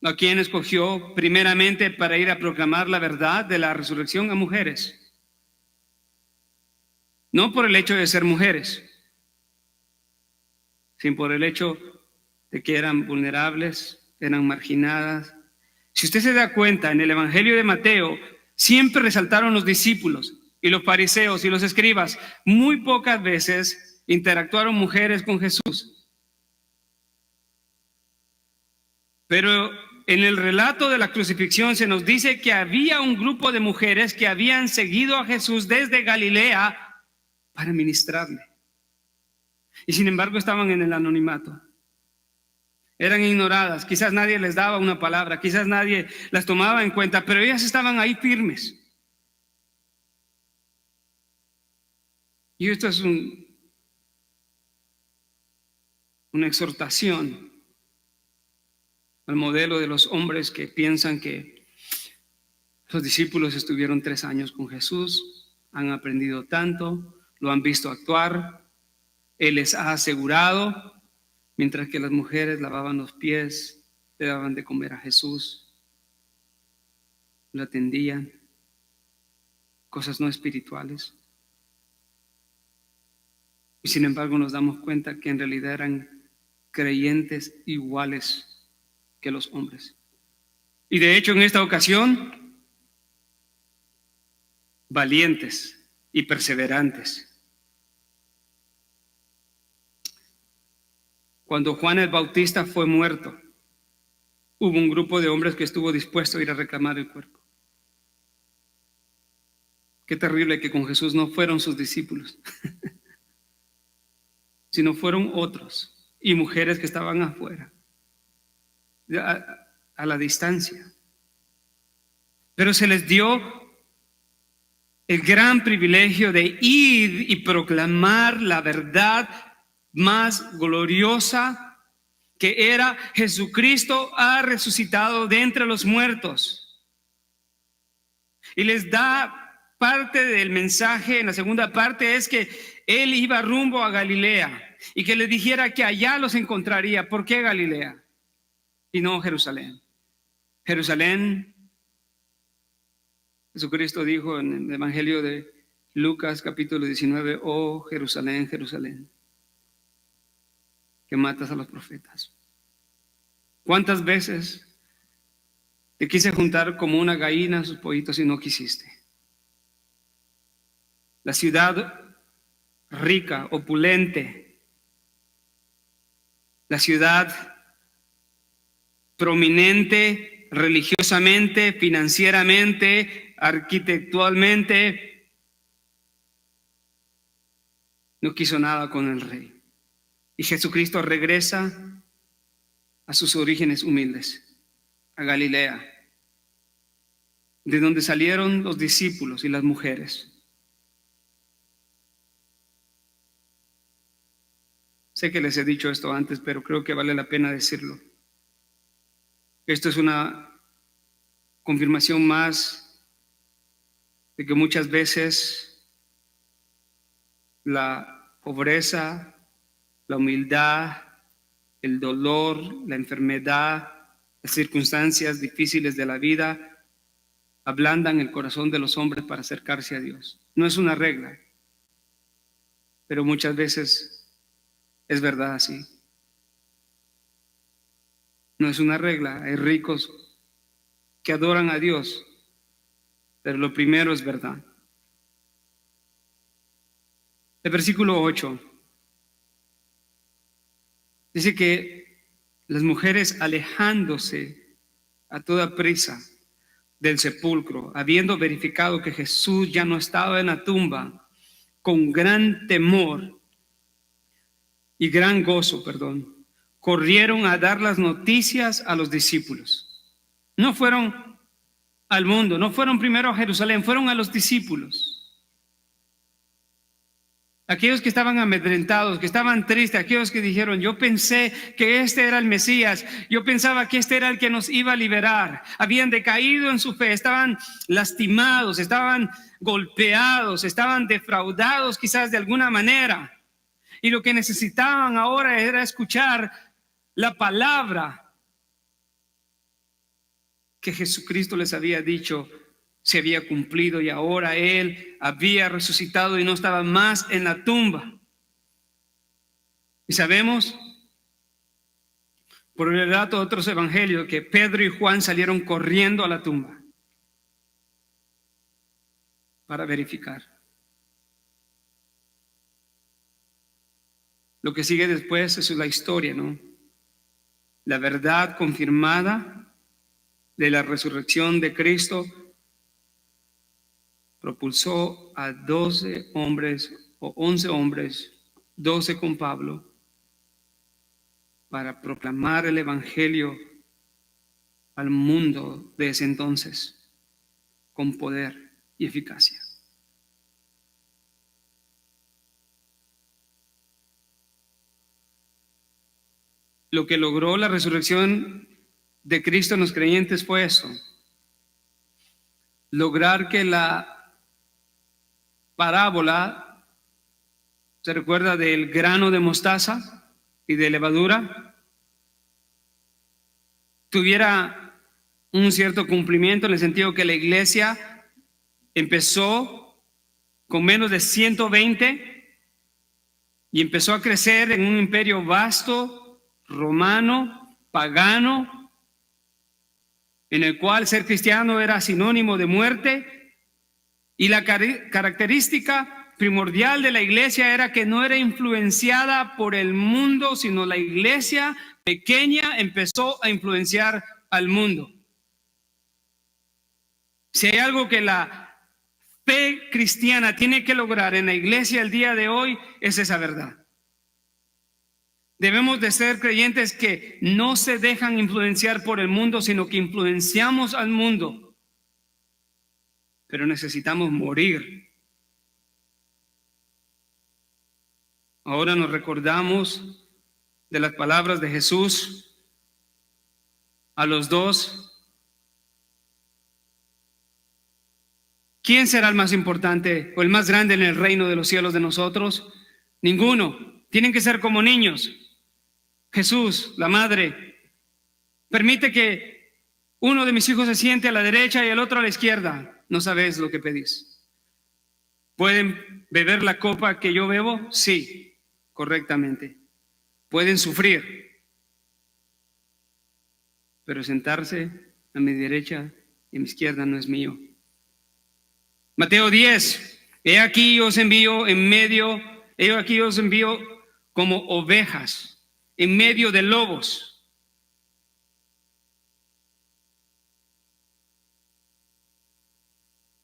¿A quién escogió primeramente para ir a proclamar la verdad de la resurrección? A mujeres. No por el hecho de ser mujeres, sino por el hecho de que eran vulnerables, eran marginadas. Si usted se da cuenta, en el Evangelio de Mateo siempre resaltaron los discípulos y los fariseos y los escribas. Muy pocas veces interactuaron mujeres con Jesús. Pero en el relato de la crucifixión se nos dice que había un grupo de mujeres que habían seguido a Jesús desde Galilea para ministrarle. Y sin embargo estaban en el anonimato. Eran ignoradas, quizás nadie les daba una palabra, quizás nadie las tomaba en cuenta, pero ellas estaban ahí firmes. Y esto es una exhortación al modelo de los hombres que piensan que los discípulos estuvieron 3 años con Jesús, han aprendido tanto, lo han visto actuar, Él les ha asegurado, mientras que las mujeres lavaban los pies, le daban de comer a Jesús, lo atendían, cosas no espirituales. Y sin embargo nos damos cuenta que en realidad eran creyentes iguales que los hombres. Y de hecho en esta ocasión, valientes y perseverantes. Cuando Juan el Bautista fue muerto, hubo un grupo de hombres que estuvo dispuesto a ir a reclamar el cuerpo. Qué terrible que con Jesús no fueron sus discípulos, sino fueron otros y mujeres que estaban afuera, a la distancia. Pero se les dio el gran privilegio de ir y proclamar la verdad más gloriosa, que era: Jesucristo ha resucitado de entre los muertos. Y les da parte del mensaje. En la segunda parte es que él iba rumbo a Galilea y que les dijera que allá los encontraría. ¿Por qué Galilea y no Jerusalén? Jerusalén, Jesucristo dijo en el Evangelio de Lucas capítulo 19: oh Jerusalén, Jerusalén, que matas a los profetas. ¿Cuántas veces te quise juntar como una gallina a sus pollitos y no quisiste? La ciudad rica, opulente, la ciudad prominente religiosamente, financieramente, arquitectualmente, no quiso nada con el rey. Y Jesucristo regresa a sus orígenes humildes, a Galilea, de donde salieron los discípulos y las mujeres. Sé que les he dicho esto antes, pero creo que vale la pena decirlo. Esto es una confirmación más de que muchas veces la pobreza, la humildad, el dolor, la enfermedad, las circunstancias difíciles de la vida ablandan el corazón de los hombres para acercarse a Dios. No es una regla, pero muchas veces es verdad así. No es una regla. Hay ricos que adoran a Dios, pero lo primero es verdad. El versículo 8 dice que las mujeres, alejándose a toda prisa del sepulcro, habiendo verificado que Jesús ya no estaba en la tumba, con gran temor y gran gozo, corrieron a dar las noticias a los discípulos. No fueron al mundo, no fueron primero a Jerusalén, fueron a los discípulos. Aquellos que estaban amedrentados, que estaban tristes, aquellos que dijeron: yo pensé que este era el Mesías, yo pensaba que este era el que nos iba a liberar. Habían decaído en su fe, estaban lastimados, estaban golpeados, estaban defraudados quizás de alguna manera. Y lo que necesitaban ahora era escuchar la palabra que Jesucristo les había dicho se había cumplido, y ahora Él había resucitado y no estaba más en la tumba. Y sabemos por el relato de otros evangelios que Pedro y Juan salieron corriendo a la tumba para verificar. Lo que sigue después es la historia, ¿no? La verdad confirmada de la resurrección de Cristo propulsó a 12 hombres o 11 hombres, 12 con Pablo, para proclamar el evangelio al mundo de ese entonces con poder y eficacia. Lo que logró la resurrección de Cristo en los creyentes fue eso: lograr que la parábola, ¿se recuerda del grano de mostaza y de levadura?, tuviera un cierto cumplimiento, en el sentido que la iglesia empezó con menos de 120 y empezó a crecer en un imperio vasto, romano, pagano, en el cual ser cristiano era sinónimo de muerte. Y la característica primordial de la iglesia era que no era influenciada por el mundo, sino la iglesia pequeña empezó a influenciar al mundo. Si hay algo que la fe cristiana tiene que lograr en la iglesia el día de hoy, es esa verdad. Debemos de ser creyentes que no se dejan influenciar por el mundo, sino que influenciamos al mundo. Pero necesitamos morir. Ahora nos recordamos de las palabras de Jesús a los dos. ¿Quién será el más importante o el más grande en el reino de los cielos de nosotros? Ninguno. Tienen que ser como niños. Jesús, la madre, permite que uno de mis hijos se siente a la derecha y el otro a la izquierda. No sabes lo que pedís. ¿Pueden beber la copa que yo bebo? Sí, correctamente. Pueden sufrir. Pero sentarse a mi derecha y a mi izquierda no es mío. Mateo 10. He aquí os envío como ovejas en medio de lobos.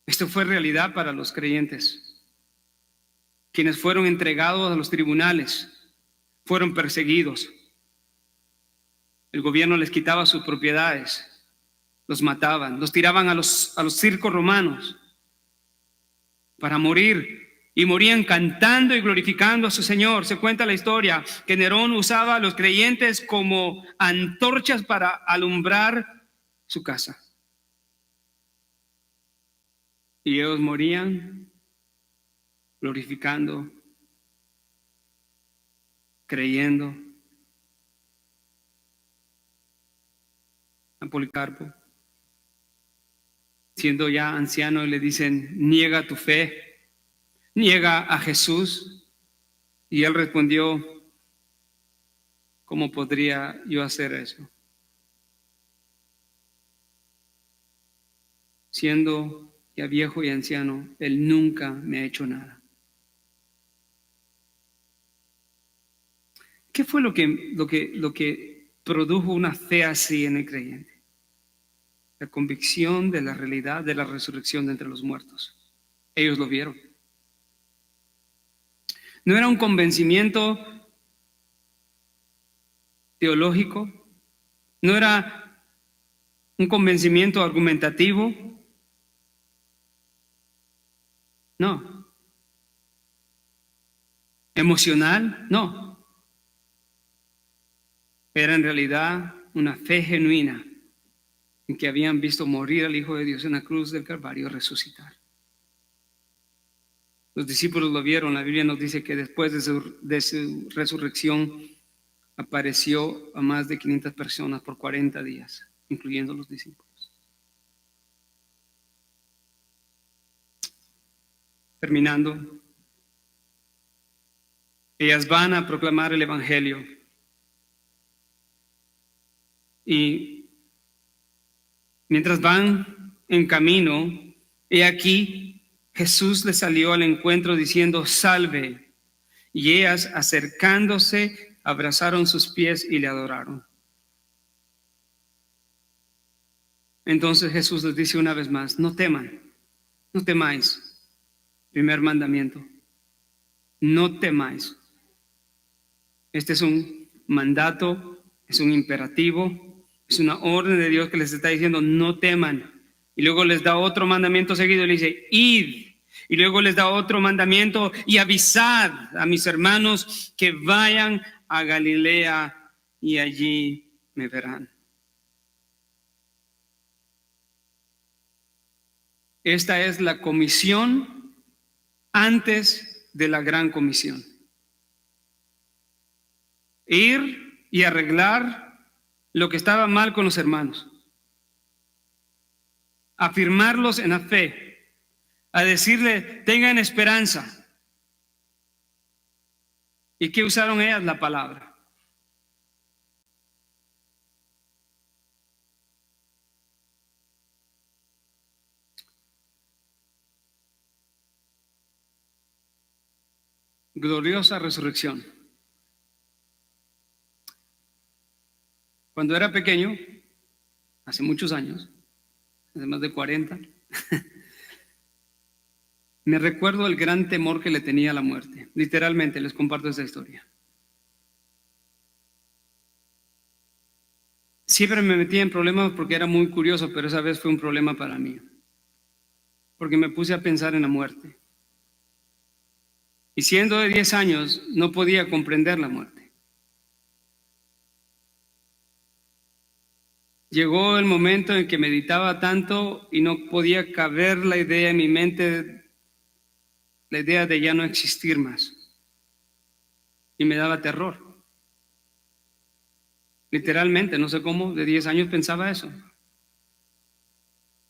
Esto fue realidad para los creyentes, quienes fueron entregados a los tribunales, fueron perseguidos. El gobierno les quitaba sus propiedades, los mataban, los tiraban a los circos romanos para morir. Y morían cantando y glorificando a su Señor. Se cuenta la historia que Nerón usaba a los creyentes como antorchas para alumbrar su casa. Y ellos morían glorificando, creyendo. A Policarpo, siendo ya anciano, le dicen: niega tu fe. Niega a Jesús. Y él respondió: ¿cómo podría yo hacer eso? Siendo ya viejo y anciano, él nunca me ha hecho nada. ¿Qué fue lo que produjo una fe así en el creyente? La convicción de la realidad de la resurrección de entre los muertos. Ellos lo vieron. No era un convencimiento teológico, no era un convencimiento argumentativo, no. Emocional, no. Era en realidad una fe genuina en que habían visto morir al Hijo de Dios en la cruz del Calvario y resucitar. Los discípulos lo vieron. La Biblia nos dice que después de su resurrección apareció a más de 500 personas por 40 días, incluyendo los discípulos. Terminando, ellas van a proclamar el Evangelio. Y mientras van en camino, he aquí, Jesús les salió al encuentro diciendo: salve. Y ellas, acercándose, abrazaron sus pies y le adoraron. Entonces Jesús les dice una vez más: no teman, no temáis. Primer mandamiento: no temáis. Este es un mandato, es un imperativo, es una orden de Dios que les está diciendo: no teman. Y luego les da otro mandamiento seguido, le dice: id. Y luego les da otro mandamiento: y avisad a mis hermanos que vayan a Galilea y allí me verán. Esta es la comisión antes de la gran comisión. Ir y arreglar lo que estaba mal con los hermanos. Afirmarlos en la fe. A decirle: tengan esperanza. ¿Y qué usaron ellas? La palabra. gloriosa resurrección. Cuando era pequeño, hace muchos años, hace más de 40, me recuerdo el gran temor que le tenía a la muerte. Literalmente les comparto esta historia. Siempre me metía en problemas porque era muy curioso, pero esa vez fue un problema para mí. Porque me puse a pensar en la muerte. Y siendo de 10 años, no podía comprender la muerte. Llegó el momento en que meditaba tanto y no podía caber la idea en mi mente, la idea de ya no existir más. Y me daba terror. Literalmente, no sé cómo, de 10 años pensaba eso.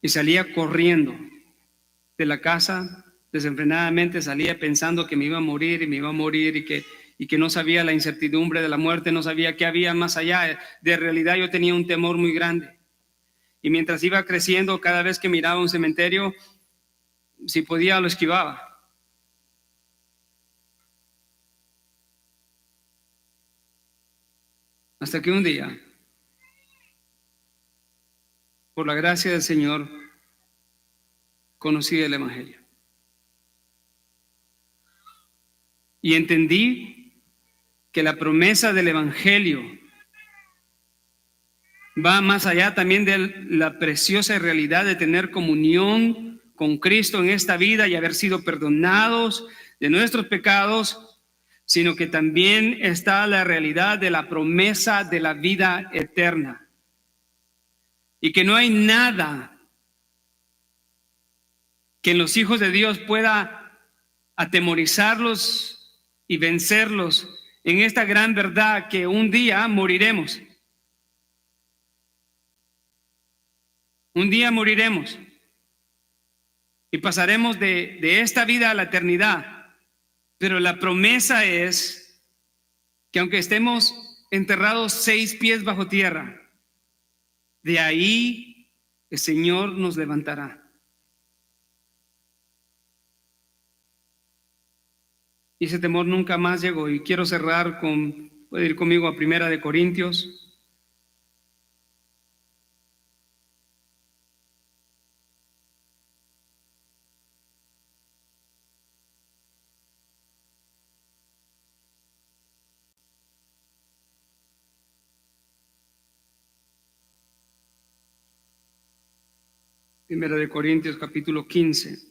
Y salía corriendo de la casa, desenfrenadamente salía pensando que me iba a morir y me iba a morir y que no sabía la incertidumbre de la muerte, no sabía qué había más allá. De realidad yo tenía un temor muy grande. Y mientras iba creciendo, cada vez que miraba un cementerio, si podía lo esquivaba. Hasta que un día, por la gracia del Señor, conocí el Evangelio. Y entendí que la promesa del Evangelio va más allá también de la preciosa realidad de tener comunión con Cristo en esta vida y haber sido perdonados de nuestros pecados, sino que también está la realidad de la promesa de la vida eterna. Y que no hay nada que en los hijos de Dios pueda atemorizarlos y vencerlos en esta gran verdad que un día moriremos. Un día moriremos y pasaremos de esta vida a la eternidad. Pero la promesa es que aunque estemos enterrados 6 pies bajo tierra, de ahí el Señor nos levantará. Y ese temor nunca más llegó. Y quiero cerrar puede ir conmigo a 1 Corintios. Primera de Corintios, capítulo 15.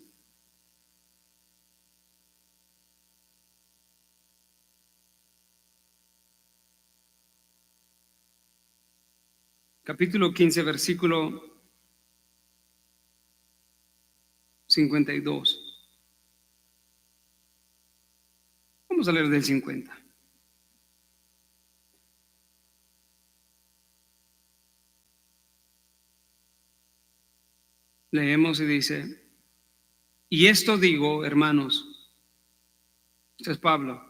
Capítulo 15, versículo 52. Vamos a leer del 50. Leemos y dice: y esto digo, hermanos, este es Pablo,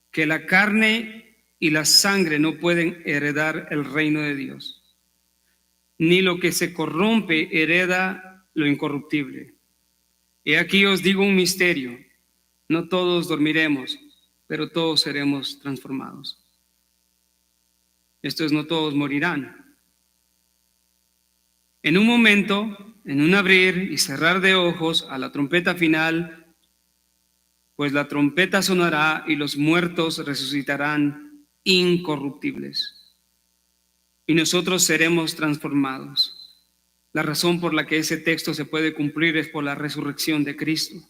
que la carne y la sangre no pueden heredar el reino de Dios, ni lo que se corrompe hereda lo incorruptible. Y aquí os digo un misterio: no todos dormiremos, pero todos seremos transformados. Esto es, no todos morirán. En un momento, en un abrir y cerrar de ojos, a la trompeta final, pues la trompeta sonará y los muertos resucitarán incorruptibles. Y nosotros seremos transformados. La razón por la que ese texto se puede cumplir es por la resurrección de Cristo.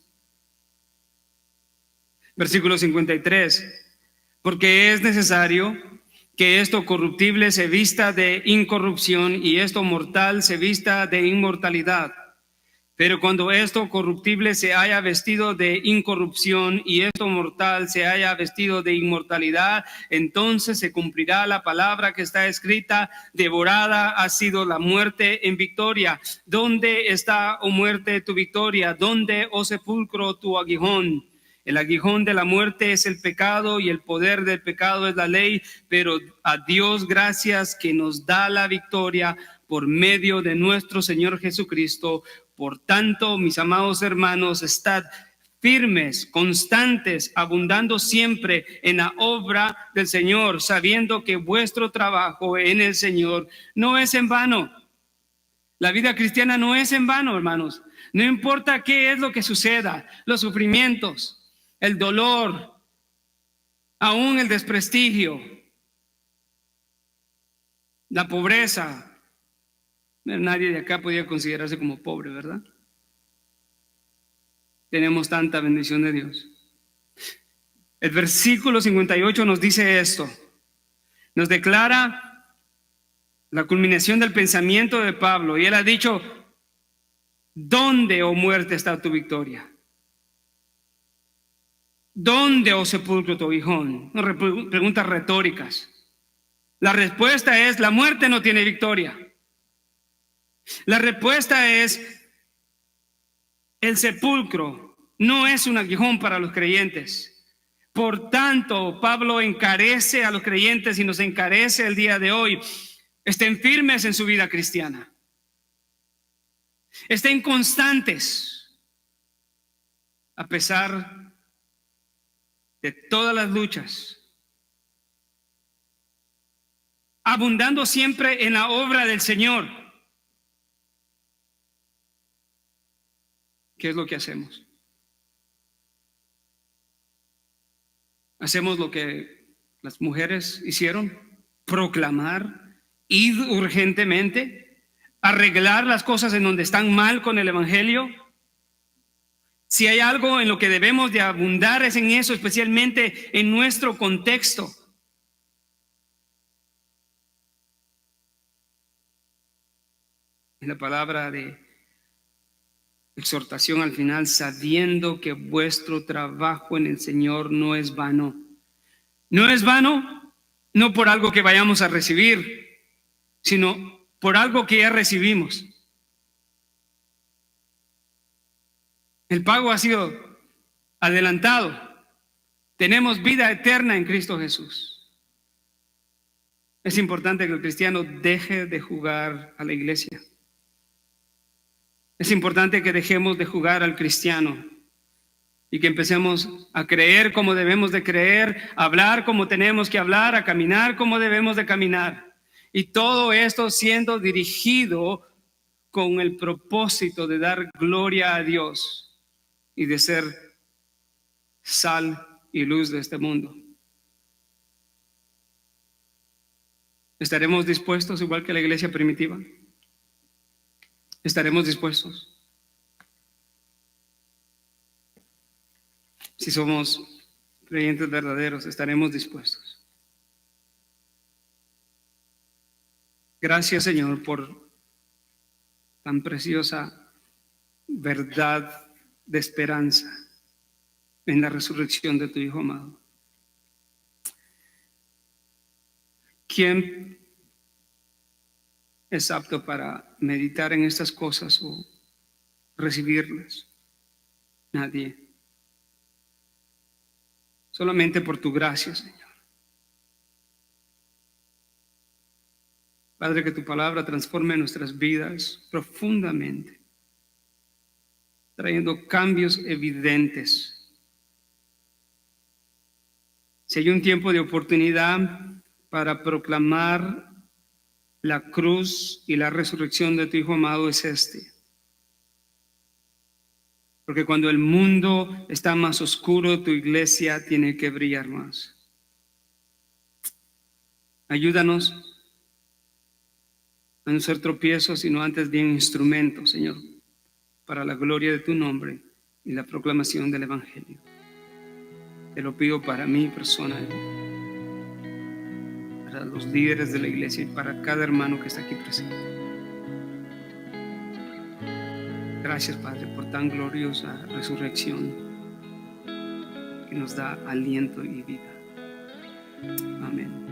Versículo 53. Porque es necesario que esto corruptible se vista de incorrupción y esto mortal se vista de inmortalidad. Pero cuando esto corruptible se haya vestido de incorrupción y esto mortal se haya vestido de inmortalidad, entonces se cumplirá la palabra que está escrita: devorada ha sido la muerte en victoria. ¿Dónde está, oh muerte, tu victoria? ¿Dónde, oh sepulcro, tu aguijón? El aguijón de la muerte es el pecado y el poder del pecado es la ley, pero a Dios gracias que nos da la victoria por medio de nuestro Señor Jesucristo. Por tanto, mis amados hermanos, estad firmes, constantes, abundando siempre en la obra del Señor, sabiendo que vuestro trabajo en el Señor no es en vano. La vida cristiana no es en vano, hermanos. No importa qué es lo que suceda, los sufrimientos, el dolor, aún el desprestigio, la pobreza. Nadie de acá podía considerarse como pobre, ¿verdad? Tenemos tanta bendición de Dios. El versículo 58 nos dice esto. Nos declara la culminación del pensamiento de Pablo. Y él ha dicho, ¿dónde, oh muerte, está tu victoria? ¿Dónde, oh sepulcro, tu aguijón? Preguntas retóricas. La respuesta es, la muerte no tiene victoria. La respuesta es, el sepulcro no es un aguijón para los creyentes. Por tanto, Pablo encarece a los creyentes y nos encarece el día de hoy. Estén firmes en su vida cristiana. Estén constantes a pesar de todas las luchas. Abundando siempre en la obra del Señor. ¿Qué es lo que hacemos? Hacemos lo que las mujeres hicieron, proclamar, ir urgentemente, arreglar las cosas en donde están mal con el evangelio. Si hay algo en lo que debemos de abundar es en eso, especialmente en nuestro contexto. En la palabra de exhortación al final, sabiendo que vuestro trabajo en el Señor no es vano. No es vano, no por algo que vayamos a recibir, sino por algo que ya recibimos. El pago ha sido adelantado. Tenemos vida eterna en Cristo Jesús. Es importante que el cristiano deje de jugar a la iglesia. Es importante que dejemos de jugar al cristiano y que empecemos a creer como debemos de creer, a hablar como tenemos que hablar, a caminar como debemos de caminar. Y todo esto siendo dirigido con el propósito de dar gloria a Dios y de ser sal y luz de este mundo. ¿Estaremos dispuestos igual que la iglesia primitiva? ¿Estaremos dispuestos? Si somos creyentes verdaderos, estaremos dispuestos. Gracias, Señor, por tan preciosa verdad de esperanza en la resurrección de tu Hijo amado. ¿Quién es apto para meditar en estas cosas o recibirlas? Nadie. Solamente por tu gracia, Señor. Padre, que tu palabra transforme nuestras vidas profundamente, trayendo cambios evidentes. Si hay un tiempo de oportunidad para proclamar la cruz y la resurrección de tu Hijo amado, es este. Porque cuando el mundo está más oscuro, tu iglesia tiene que brillar más. Ayúdanos a no ser tropiezos, sino antes bien instrumentos, Señor, para la gloria de tu nombre y la proclamación del evangelio. Te lo pido para mi persona, para los líderes de la iglesia y para cada hermano que está aquí presente. Gracias, Padre, por tan gloriosa resurrección que nos da aliento y vida. Amén.